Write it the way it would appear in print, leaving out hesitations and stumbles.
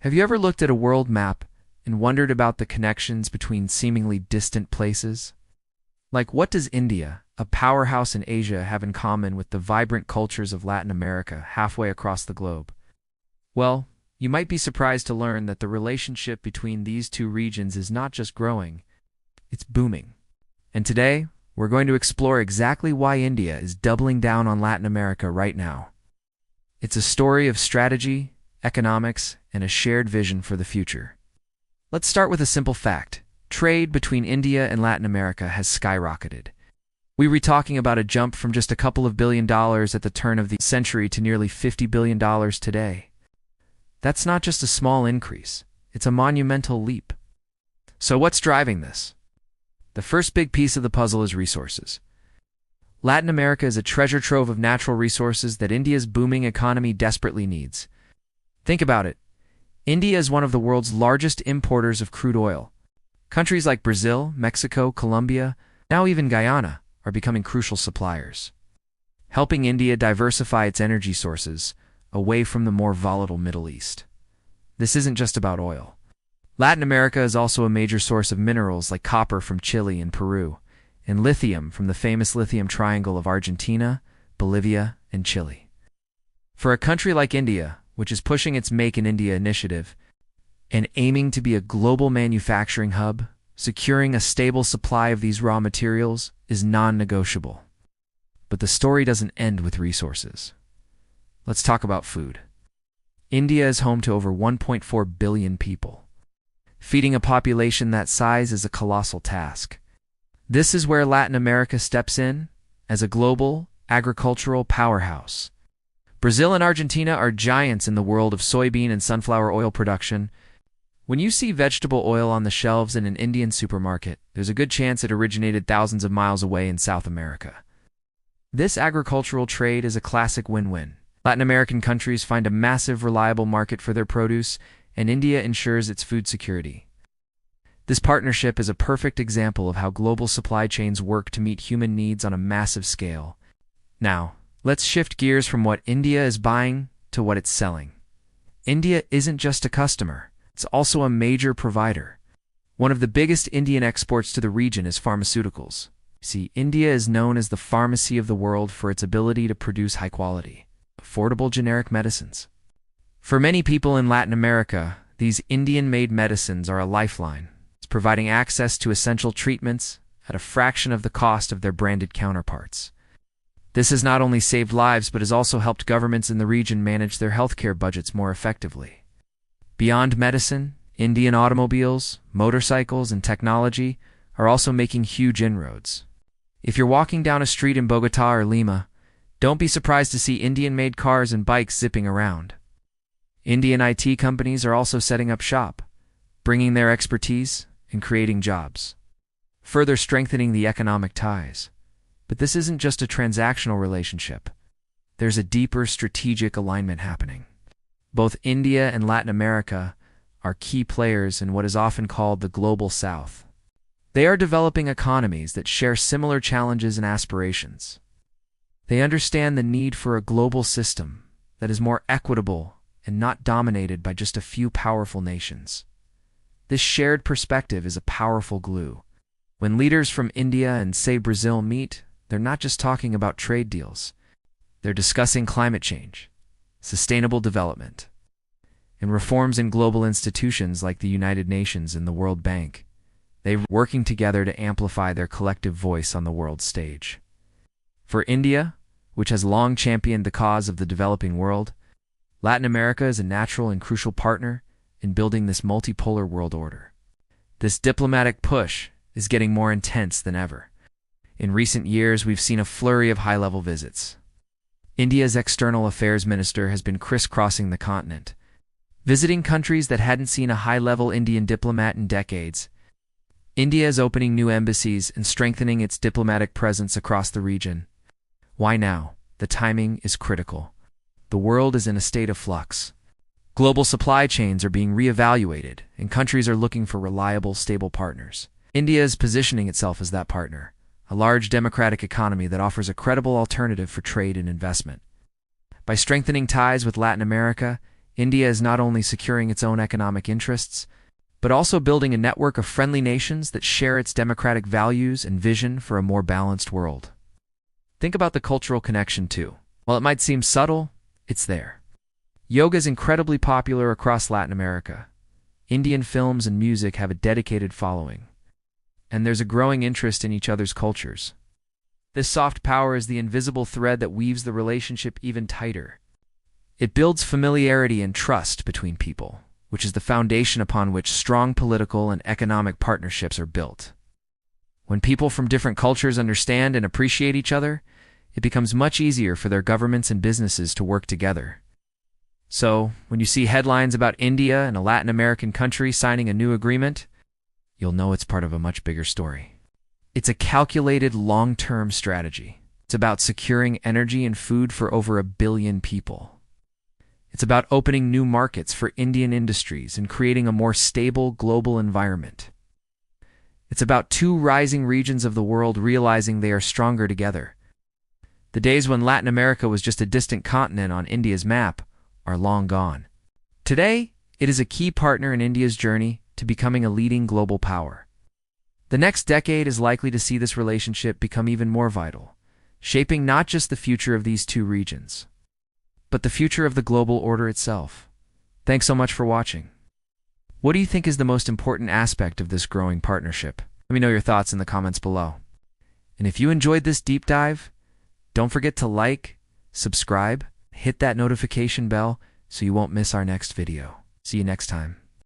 Have you ever looked at a world map and wondered about the connections between seemingly distant places? Like, what does India, a powerhouse in Asia, have in common with the vibrant cultures of Latin America halfway across the globe? Well, you might be surprised to learn that the relationship between these two regions is not just growing, it's booming. And today, we're going to explore exactly why India is doubling down on Latin America right now. It's a story of strategy, economics, and a shared vision for the future. Let's start with a simple fact. Trade between India and Latin America has skyrocketed. We were talking about a jump from just a couple of $1 billion at the turn of the century to nearly $50 billion today. That's not just a small increase, it's a monumental leap. So what's driving this? The first big piece of the puzzle is resources. Latin America is a treasure trove of natural resources that India's booming economy desperately needs. Think about it. India is one of the world's largest importers of crude oil. Countries like Brazil, Mexico, Colombia, now even Guyana, are becoming crucial suppliers, helping India diversify its energy sources away from the more volatile Middle East. This isn't just about oil. Latin America is also a major source of minerals like copper from Chile and Peru, and lithium from the famous lithium triangle of Argentina, Bolivia, and Chile. For a country like India, which is pushing its Make in India initiative and aiming to be a global manufacturing hub, securing a stable supply of these raw materials is non-negotiable. But the story doesn't end with resources. Let's talk about food. India is home to over 1.4 billion people. Feeding a population that size is a colossal task. This is where Latin America steps in as a global agricultural powerhouse. Brazil and Argentina are giants in the world of soybean and sunflower oil production. When you see vegetable oil on the shelves in an Indian supermarket, there's a good chance it originated thousands of miles away in South America. This agricultural trade is a classic win-win. Latin American countries find a massive, reliable market for their produce, and India ensures its food security. This partnership is a perfect example of how global supply chains work to meet human needs on a massive scale. Now, let's shift gears from what India is buying to what it's selling. India isn't just a customer, it's also a major provider. One of the biggest Indian exports to the region is pharmaceuticals. See, India is known as the pharmacy of the world for its ability to produce high-quality, affordable generic medicines. For many people in Latin America, these Indian-made medicines are a lifeline. It's providing access to essential treatments at a fraction of the cost of their branded counterparts. This has not only saved lives but has also helped governments in the region manage their healthcare budgets more effectively. Beyond medicine, Indian automobiles, motorcycles, and technology are also making huge inroads. If you're walking down a street in Bogotá or Lima, don't be surprised to see Indian-made cars and bikes zipping around. Indian IT companies are also setting up shop, bringing their expertise and creating jobs, further strengthening the economic ties. But this isn't just a transactional relationship. There's a deeper strategic alignment happening. Both India and Latin America are key players in what is often called the Global South. They are developing economies that share similar challenges and aspirations. They understand the need for a global system that is more equitable and not dominated by just a few powerful nations. This shared perspective is a powerful glue. When leaders from India and, say, Brazil meet, they're not just talking about trade deals. They're discussing climate change, sustainable development, and reforms in global institutions like the United Nations and the World Bank. They're working together to amplify their collective voice on the world stage. For India, which has long championed the cause of the developing world, Latin America is a natural and crucial partner in building this multipolar world order. This diplomatic push is getting more intense than ever. In recent years, we've seen a flurry of high-level visits. India's external affairs minister has been crisscrossing the continent, visiting countries that hadn't seen a high-level Indian diplomat in decades. India is opening new embassies and strengthening its diplomatic presence across the region. Why now? The timing is critical. The world is in a state of flux. Global supply chains are being reevaluated, and countries are looking for reliable, stable partners. India is positioning itself as that partner, a large democratic economy that offers a credible alternative for trade and investment. By strengthening ties with Latin America, India is not only securing its own economic interests, but also building a network of friendly nations that share its democratic values and vision for a more balanced world. Think about the cultural connection too. While it might seem subtle, it's there. Yoga is incredibly popular across Latin America. Indian films and music have a dedicated following, and there's a growing interest in each other's cultures. This soft power is the invisible thread that weaves the relationship even tighter. It builds familiarity and trust between people, which is the foundation upon which strong political and economic partnerships are built. When people from different cultures understand and appreciate each other, it becomes much easier for their governments and businesses to work together. So, when you see headlines about India and a Latin American country signing a new agreement, you'll know it's part of a much bigger story. It's a calculated long-term strategy. It's about securing energy and food for over 1 billion people. It's about opening new markets for Indian industries and creating a more stable global environment. It's about two rising regions of the world realizing they are stronger together. The days when Latin America was just a distant continent on India's map are long gone. Today, it is a key partner in India's journey to becoming a leading global power. The next decade is likely to see this relationship become even more vital, shaping not just the future of these two regions, but the future of the global order itself. Thanks so much for watching. What do you think is the most important aspect of this growing partnership? Let me know your thoughts in the comments below. And if you enjoyed this deep dive, don't forget to like, subscribe, hit that notification bell so you won't miss our next video. See you next time.